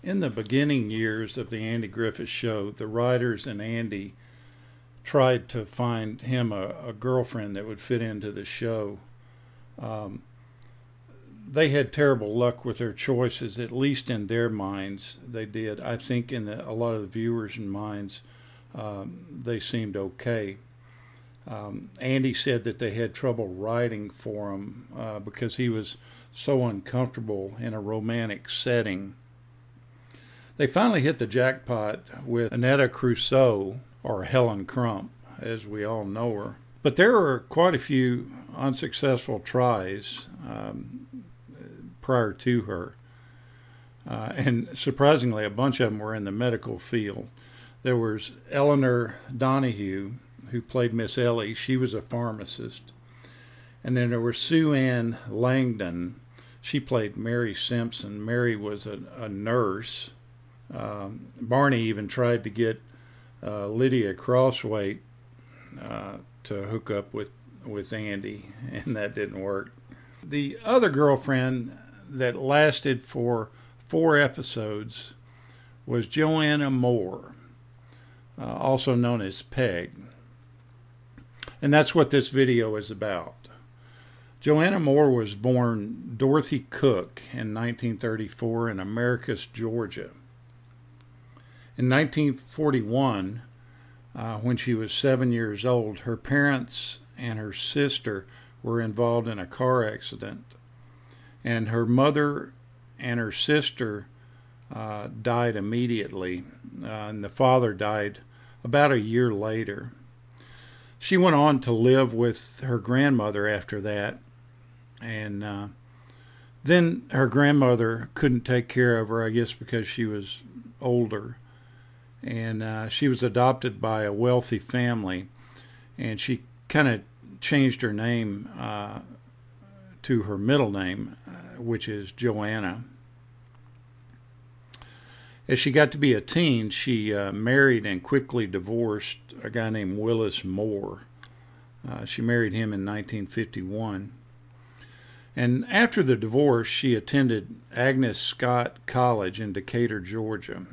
In the beginning years of the Andy Griffith Show, the writers and Andy tried to find him a girlfriend that would fit into the show. Um, they had terrible luck with their choices, at least in their minds. They did. I think in a lot of the viewers' minds, they seemed okay. Andy said that they had trouble writing for him because he was so uncomfortable in a romantic setting. They finally hit the jackpot with Annetta Crusoe, or Helen Crump, as we all know her. But there were quite a few unsuccessful tries prior to her. And surprisingly, a bunch of them were in the medical field. There was Eleanor Donahue, who played Miss Ellie. She was a pharmacist. And then there was Sue Ann Langdon. She played Mary Simpson. Mary was a nurse. Barney even tried to get Lydia Crosswaite to hook up with Andy, and that didn't work. The other girlfriend that lasted for 4 episodes was Joanna Moore, also known as Peg. And that's what this video is about. Joanna Moore was born Dorothy Cook in 1934 in Americus, Georgia. In 1941, when she was 7 years old, her parents and her sister were involved in a car accident. And her mother and her sister died immediately, and the father died about a year later. She went on to live with her grandmother after that, and then her grandmother couldn't take care of her, I guess because she was older. And she was adopted by a wealthy family, and she kind of changed her name to her middle name, which is Joanna. As she got to be a teen, she married and quickly divorced a guy named Willis Moore. She married him in 1951. And after the divorce, she attended Agnes Scott College in Decatur, Georgia.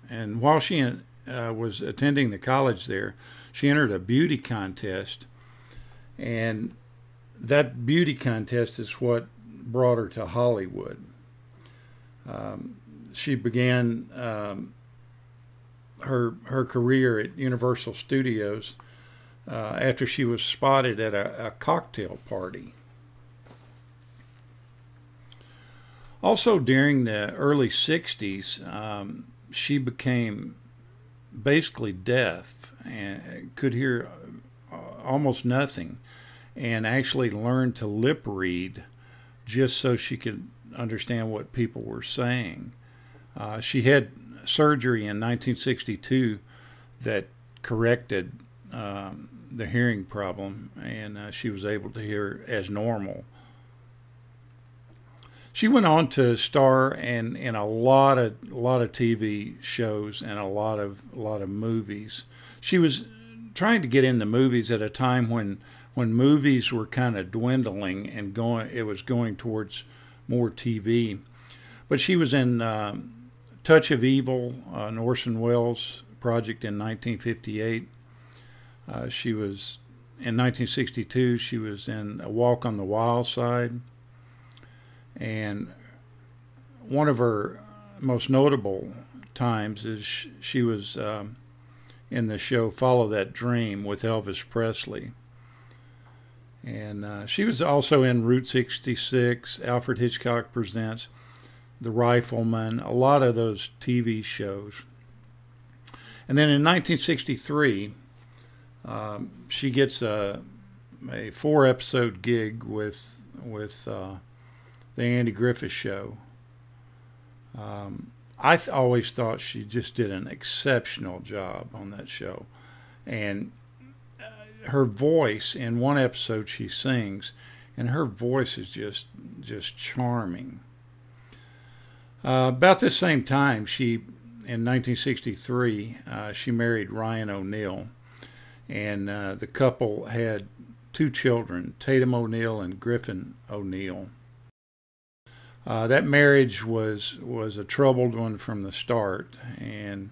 And while she was attending the college there, she entered a beauty contest. And that beauty contest is what brought her to Hollywood. She began her career at Universal Studios after she was spotted at a cocktail party. Also, during the early 60s, she became basically deaf and could hear almost nothing, and actually learned to lip read just so she could understand what people were saying. She had surgery in 1962 that corrected the hearing problem, and she was able to hear as normal. She went on to star in a lot of TV shows and a lot of movies. She was trying to get into movies at a time when movies were kind of dwindling and it was going towards more TV. But she was in Touch of Evil, an Orson Welles project in 1958. She was in 1962. She was in A Walk on the Wild Side. And one of her most notable times is she was in the show Follow That Dream with Elvis Presley. And she was also in Route 66, Alfred Hitchcock Presents, The Rifleman, a lot of those TV shows. And then in 1963, she gets a 4-episode gig with the Andy Griffith Show. I always thought she just did an exceptional job on that show. And her voice, in one episode she sings, and her voice is just charming. About this same time, in 1963, she married Ryan O'Neal, and the couple had 2 children, Tatum O'Neal and Griffin O'Neal. That marriage was a troubled one from the start, and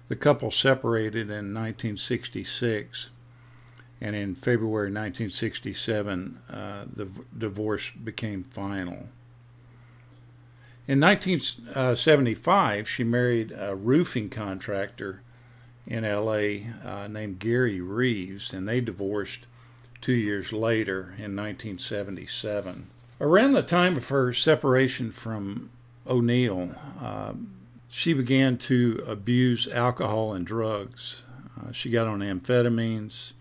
the couple separated in 1966, and in February 1967, the divorce became final. In 1975, she married a roofing contractor in L.A. Named Gary Reeves, and they divorced 2 years later in 1977. Around the time of her separation from O'Neill, she began to abuse alcohol and drugs. She got on amphetamines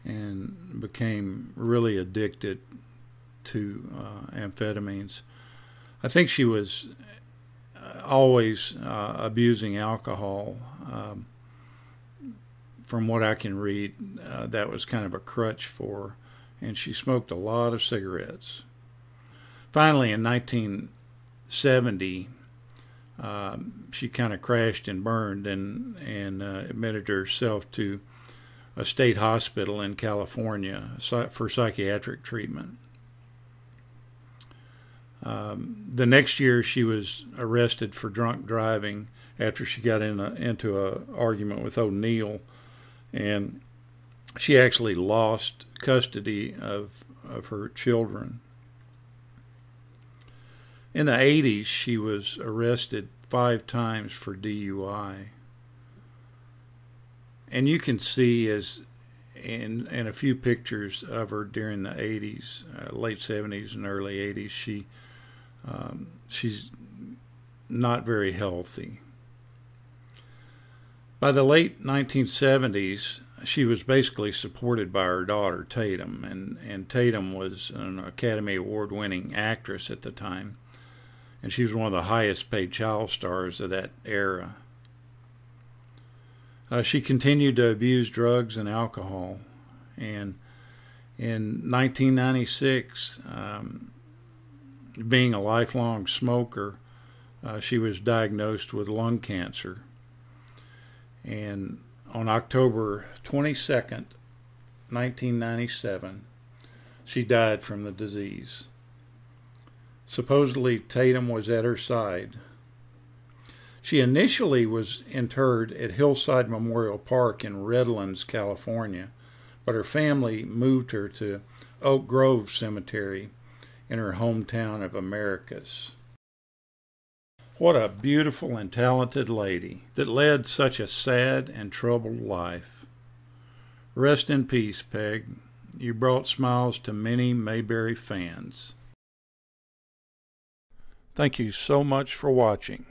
and became really addicted to amphetamines. I think she was always abusing alcohol. From what I can read, that was kind of a crutch for her, and she smoked a lot of cigarettes. Finally, in 1970, she kind of crashed and burned and admitted herself to a state hospital in California for psychiatric treatment. The next year, she was arrested for drunk driving after she got into an argument with O'Neill, and she actually lost custody of her children. In the 80s, she was arrested 5 times for DUI. And you can see in a few pictures of her during the 80s, late 70s and early 80s, she's not very healthy. By the late 1970s, she was basically supported by her daughter, Tatum, and Tatum was an Academy Award-winning actress at the time, and she was one of the highest-paid child stars of that era. She continued to abuse drugs and alcohol, and in 1996, being a lifelong smoker, she was diagnosed with lung cancer. And on October 22nd, 1997, she died from the disease. Supposedly, Tatum was at her side. She initially was interred at Hillside Memorial Park in Redlands, California, but her family moved her to Oak Grove Cemetery in her hometown of Americus. What a beautiful and talented lady that led such a sad and troubled life. Rest in peace, Peg. You brought smiles to many Mayberry fans. Thank you so much for watching.